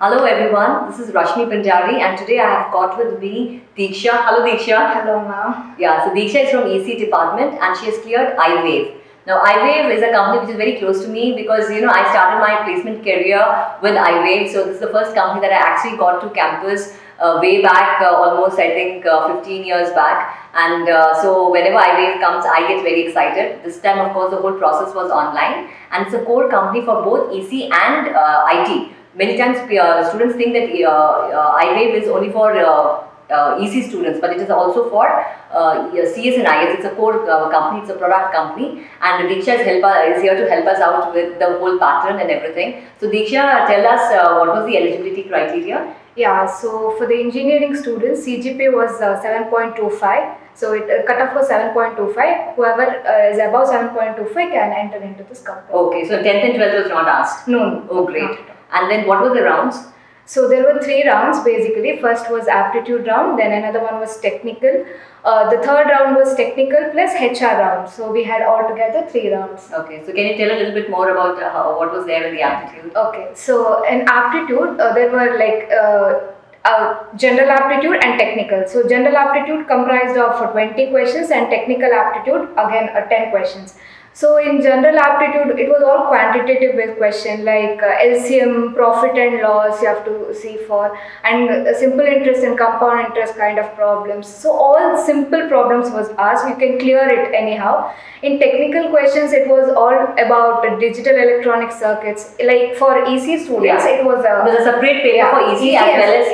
Hello everyone, this is Rashmi Pandari and today I have got with me Deeksha. Hello Deeksha. Hello, ma'am. Yeah, so Deeksha is from EC department and she has cleared iWave. Now iWave is a company which is very close to me because I started my placement career with iWave. So this is the first company that I actually got to campus way back, almost I think 15 years back. And so whenever iWave comes, I get very excited. This time, of course, the whole process was online, and it's a core company for both EC and IT. Many times students think that iWave is only for EC students, but it is also for CS and IS. It's a core company, it's a product company, and Deeksha is here to help us out with the whole pattern and everything. So Deeksha, tell us what was the eligibility criteria? Yeah, so for the engineering students, CGPA was 7.25. So it cutoff was 7.25. Whoever is above 7.25 can enter into this company. Okay, so 10th and 12th was not asked? No. Oh, great. And then what were the rounds? So there were 3 rounds basically. First was aptitude round, then another one was technical. The third round was technical plus HR round. So we had altogether 3 rounds. Okay, so can you tell a little bit more about what was there in the aptitude? Okay, so in aptitude, there were like general aptitude and technical. So general aptitude comprised of 20 questions and technical aptitude again 10 questions. So in general aptitude, it was all quantitative based question like LCM, profit and loss you have to see for, and simple interest and compound interest kind of problems. So all simple problems was asked. You can clear it anyhow. In technical questions, it was all about digital electronic circuits. Like for EC students, it was there's a separate paper for EC as well as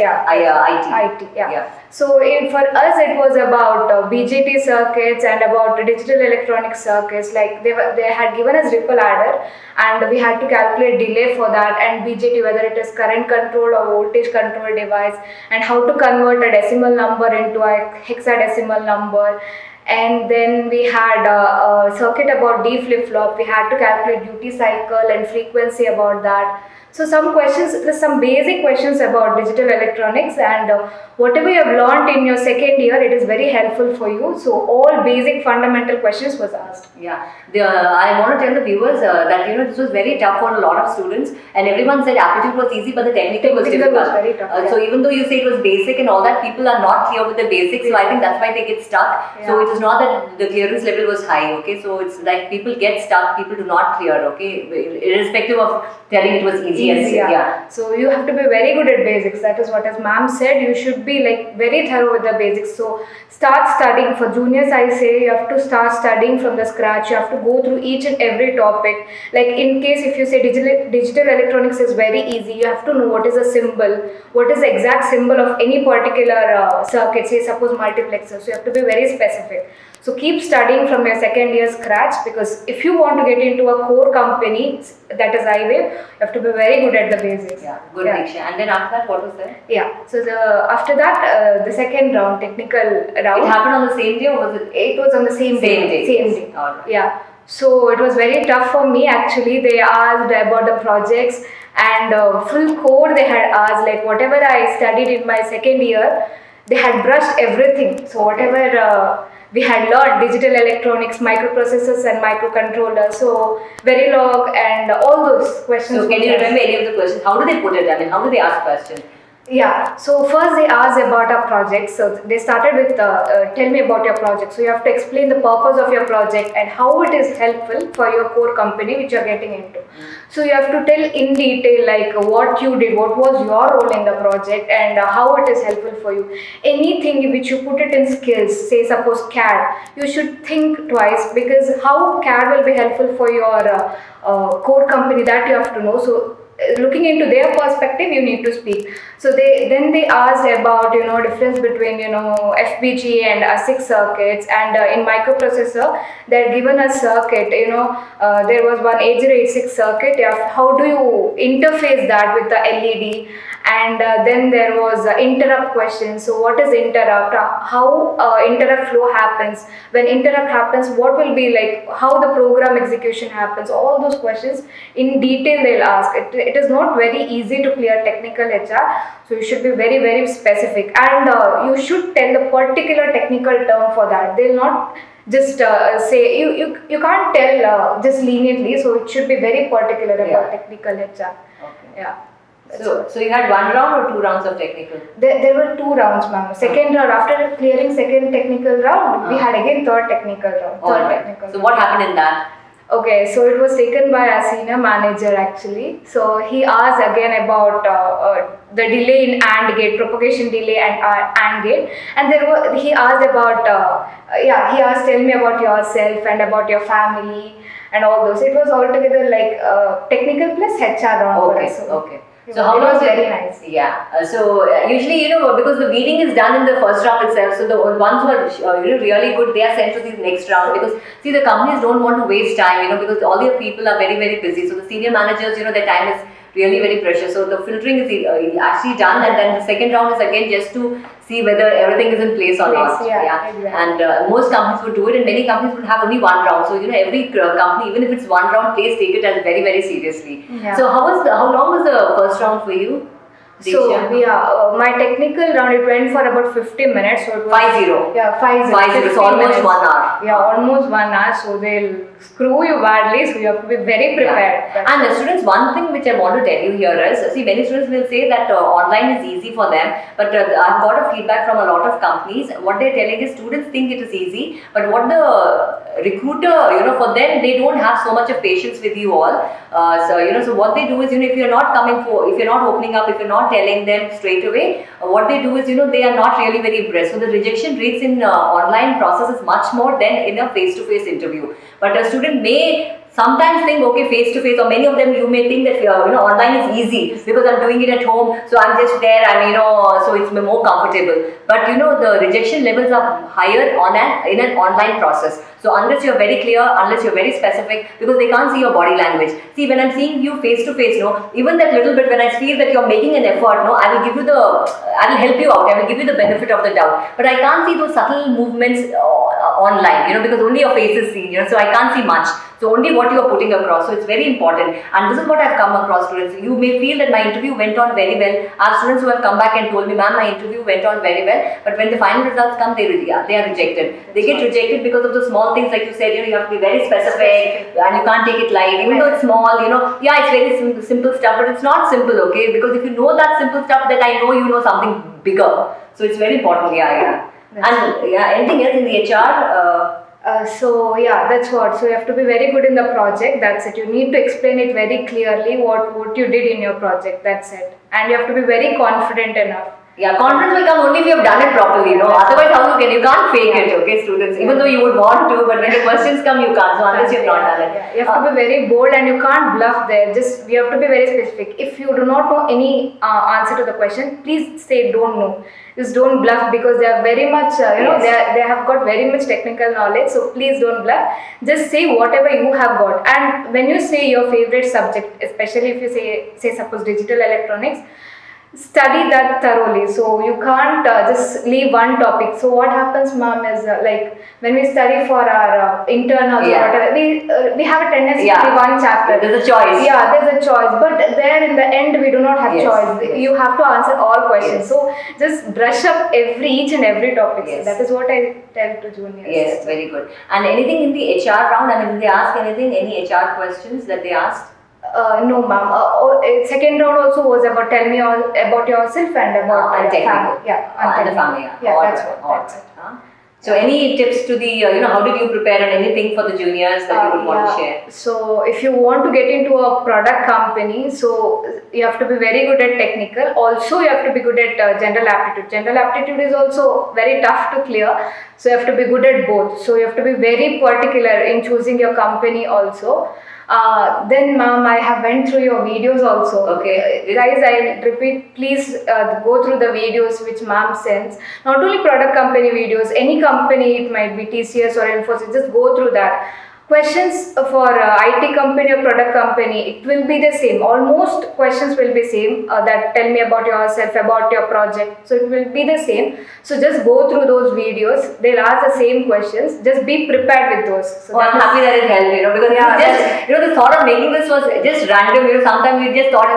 IT. So for us, it was about BJT circuits and about digital electronic circuits. Like they had given us ripple adder, and we had to calculate delay for that, and BJT, whether it is current control or voltage control device, and how to convert a decimal number into a hexadecimal number. And then we had a circuit about D flip-flop. We had to calculate duty cycle and frequency about that. So some questions, some basic questions about digital electronics, and whatever you have learned in your second year, it is very helpful for you. So all basic fundamental questions was asked. Yeah, I want to tell the viewers that this was very tough for a lot of students, and everyone said aptitude was easy, but the technical was difficult. Was very tough, So even though you say it was basic and all that, people are not clear with the basics. So I think that's why they get stuck. Yeah. So it is not that the clearance level was high. Okay, so it's like people get stuck, people do not clear. Okay, irrespective of telling it was easy. Yeah. So you have to be very good at basics. That is what, as ma'am said, you should be like very thorough with the basics. So start studying. For juniors, I say you have to start studying from the scratch. You have to go through each and every topic. Like in case if you say digital electronics is very easy, you have to know what is a symbol, what is the exact symbol of any particular circuit, say suppose multiplexer. So you have to be very specific. So keep studying from your second year scratch, because if you want to get into a core company, that is iWave, you have to be very good at the basics. Yeah, good Deeksha. And then after that, what was there? Yeah, so after that, the second round, technical round. It happened on the same day, or was it? It was on the same day. Same day. All right. Yeah. So it was very tough for me actually. They asked about the projects, and full core they had asked, like whatever I studied in my second year, they had brushed everything. So whatever we had learned, digital electronics, microprocessors and microcontrollers, so Verilog and all those questions. So can you remember any of the questions? How do they put it? I mean, how do they ask questions? Yeah, so first they asked about our project. So they started with tell me about your project. So you have to explain the purpose of your project and how it is helpful for your core company which you are getting into. So you have to tell in detail like what you did, what was your role in the project, and how it is helpful for you. Anything which you put it in skills, say suppose CAD, you should think twice, because how CAD will be helpful for your core company, that you have to know. So looking into their perspective, you need to speak. So they asked about difference between FPGA and ASIC circuits, and in microprocessor they had given a circuit. There was one 8086 circuit. How do you interface that with the LED? And then there was interrupt question. So what is interrupt? How interrupt flow happens? When interrupt happens, what will be like, how the program execution happens? All those questions in detail they'll ask. It is not very easy to clear technical HR. So you should be very, very specific, and you should tell the particular technical term for that. They'll not just say, you can't tell just leniently. So it should be very particular about technical HR. Okay. Yeah. So you had one round or two rounds of technical? There were 2 rounds, ma'am. Second round, after clearing second technical round, we had again third technical round. All right. Technical So what happened in that? Okay, so it was taken by a senior manager actually. So he asked again about the delay in AND gate, propagation delay and AND gate, and he asked about he asked, tell me about yourself and about your family and all those. It was altogether like technical plus HR round for Okay, us. okay. So how it long was did- very nice. Yeah. Usually, because the weeding is done in the first round itself, so the ones who are really good, they are sent to the next round, because see, the companies don't want to waste time, because all their people are very, very busy. So the senior managers, their time is really very precious. So the filtering is actually done, and then the second round is again just to see whether everything is in place or not. Exactly. And most companies would do it, and many companies would have only one round. So every company, even if it's one round, please take it as very, very seriously. Yeah. So how long was the first round for you? So Desha? my technical round, it went for about 50 minutes. So it was 5-0. Yeah, 5-0. 5-0. So almost 1 hour. Yeah, almost 1 hour. So they'll screw you badly. So you have to be very prepared. Yeah. And students, one thing which I want to tell you here is, see, many students will say that online is easy for them, but I've got a feedback from a lot of companies. What they're telling is students think it is easy, but what the recruiter, for them, they don't have so much of patience with you all. So what they do is, if you're not opening up, if you're not telling them straight away, what they do is, they are not really very impressed. So the rejection rates in online process is much more than in a face-to-face interview. But a student may sometimes think, okay, face-to-face, or many of them, you may think that, online is easy because I'm doing it at home, so I'm just there and, so it's more comfortable. But, the rejection levels are higher in an online process. So unless you're very clear, unless you're very specific, because they can't see your body language. See, when I'm seeing you face-to-face, even that little bit, when I feel that you're making an effort, I will help you out, I will give you the benefit of the doubt. But I can't see those subtle movements online, because only your face is seen, so I can't see much. So only what you are putting across. So it's very important. And this is what I've come across, students. You may feel that my interview went on very well. I have students who have come back and told me, ma'am, my interview went on very well. But when the final results come, they are rejected. They get rejected because of the small things, like you said, you have to be very specific and you can't take it light. Even though it's small, it's very simple stuff, but it's not simple, okay? Because if you know that simple stuff, that I know you know something bigger. So it's very important, anything else in the HR? That's what. So you have to be very good in the project. That's it. You need to explain it very clearly what you did in your project. That's it. And you have to be very confident enough. Yeah, confidence will come only if you have done it properly, Otherwise, how you can't fake it, okay, students? Even though you would want to, but when the questions come, you can't. So unless you have not done it. Yeah. You have to be very bold and you can't bluff there. You have to be very specific. If you do not know any answer to the question, please say don't know. Just don't bluff, because they are very much, they have got very much technical knowledge. So please don't bluff. Just say whatever you have got. And when you say your favorite subject, especially if you say suppose digital electronics, study that thoroughly. So you can't just leave one topic. So what happens, ma'am, is like when we study for our internals or whatever, we have a tendency to be one chapter. There's a choice. Yeah, there's a choice. But there in the end, we do not have choice. You have to answer all questions. So just brush up each and every topic. So that is what I tell to juniors. Yes, very good. And anything in the HR round? I mean, did they ask anything? Any HR questions that they asked? No, ma'am. Second round also was about tell me all about yourself and about and family. Yeah, and the family. That's it. So any tips to the, how did you prepare, and anything for the juniors that you would want to share? So if you want to get into a product company, so you have to be very good at technical. Also, you have to be good at general aptitude. General aptitude is also very tough to clear. So you have to be good at both. So you have to be very particular in choosing your company also. Then ma'am, I have went through your videos also. Okay. Guys, I repeat, please go through the videos which ma'am sends. Not only product company videos, any company, it might be TCS or Infosys, just go through that. Questions for IT company or product company, it will be the same. Almost questions will be same. That tell me about yourself, about your project. So it will be the same. So just go through those videos. They'll ask the same questions. Just be prepared with those. So I'm happy that it helped, because the thought of making this was just random. Sometimes we just thought,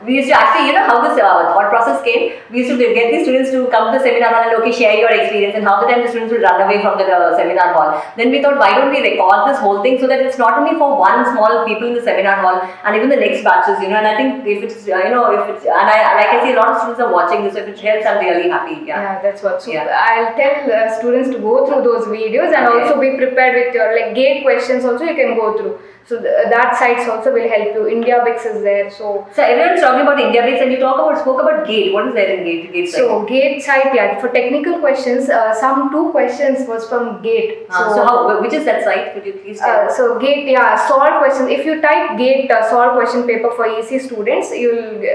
we used to actually, how this thought process came. We used to get the students to come to the seminar hall and share your experience, and half the time the students will run away from the seminar hall. Then we thought, why don't we record this whole whole thing, so that it's not only for one small people in the seminar hall and even the next batches, you know. And I think if it's if it's, and I like I see a lot of students are watching this, so if it helps, I'm really happy. Yeah, that's what. So Yeah. I'll tell students to go through those videos and Okay. also be prepared with your like gate questions. Also, you can go through. So that sites also will help you. IndiaBix is there. So everyone's talking about IndiaBix, and you spoke about GATE. What is there in GATE? GATE site? so gate site, yeah. For technical questions, some 2 questions was from gate. So how? Which is that site? Could you please tell? So gate, yeah, solve questions. If you type gate solve question paper for EC students, you'll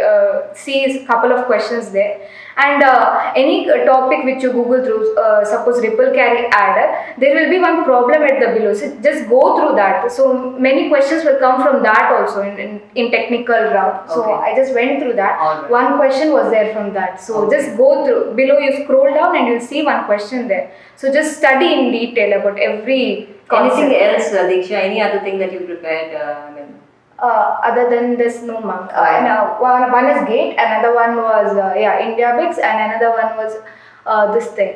see a couple of questions there. And any topic which you Google through, suppose ripple carry adder, there will be one problem at the below. So just go through that. So many questions will come from that also in technical round. So Okay. I just went through that. Alright. One question was there from that. So Okay. just go through. Below you scroll down and you'll see one question there. So just study in detail about every concept. Anything else, Diksha? Any other thing that you prepared? Other than this, no, ma'am. Yeah. One is gate, another one was IndiaBix, and another one was this thing.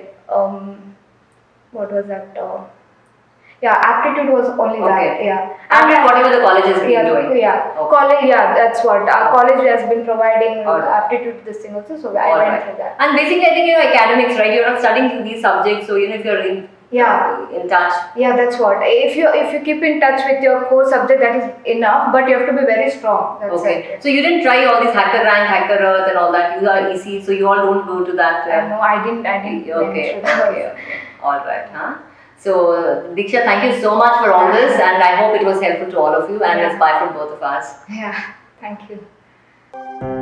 What was that? Aptitude was only that. Okay. Yeah. And whatever the college has been yeah, doing. Yeah. Okay. College. Yeah, that's what our college has been providing Alright. aptitude this thing also. So I All went right. through that. And basically, I think academics, right? You're not studying these subjects, so if you're in touch. Yeah, that's what. If you keep in touch with your core subject, that is enough. But you have to be very strong. That's Okay. it. So you didn't try all these Hacker Rank, Hacker Earth, and all that. You are EC, so you all don't go to that. No, I didn't. Okay. went Okay. through that. Okay. All right. Huh? So Diksha, thank you so much for all this, and I hope it was helpful to all of you. And Yeah. it's bye from both of us. Yeah. Thank you.